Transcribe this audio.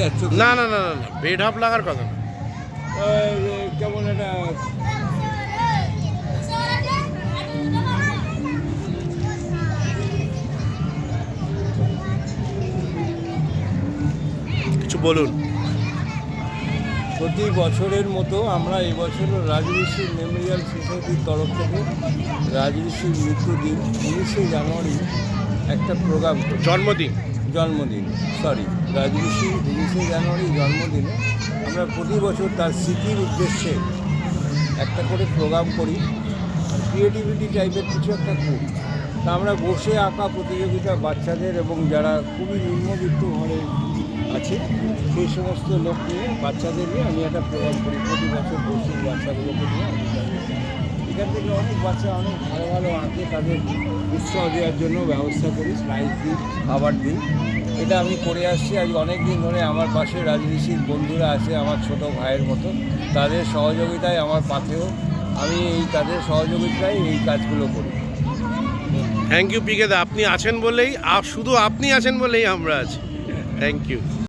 যাচ্ছ? না না না না না, বেঢাপ লাগার কথা না। কেমন একটা কিছু বলুন। প্রতি বছরের মতো আমরা এবছরও রাজঋষি মেমোরিয়াল সোসাইটির তরফ থেকে রাজঋষির মৃত্যুদিন 19শে জানুয়ারি একটা প্রোগ্রাম করি। জন্মদিন রাজঋষির 19শে জানুয়ারি জন্মদিনে আমরা প্রতি বছর তার স্মৃতির উদ্দেশ্যে একটা করে প্রোগ্রাম করি, ক্রিয়েটিভিটি টাইপের কিছু একটা করি। তা আমরা বসে আঁকা প্রতিযোগিতা বাচ্চাদের এবং যারা খুবই নিম্নবিত্ত ঘরে আছে সেই সমস্ত লোক নিয়ে বাচ্চাদের নিয়ে আমি একটা প্রোগ্রাম করি প্রতি বছর। বসে বাচ্চাগুলোকে নিয়ে আমি এখান থেকে অনেক বাচ্চা অনেক ভালো ভালো আঁকে, তাদের উৎসাহ দেওয়ার জন্য ব্যবস্থা করি, প্রাইজ দিই, খাবার দিই। এটা আমি করে আসছি আজ অনেক দিন ধরে। আমার পাশে রাজঋষির বন্ধুরা আছে আমার ছোট ভাইয়ের মতো, তাদের সহযোগিতায় আমার পাথেও আমি তাদের সহযোগিতায় এই কাজগুলো করি। থ্যাংক ইউ পিকে দা, আপনি আছেন বলেই, শুধু আপনি আছেন বলেই আমরা আছি। Thank you.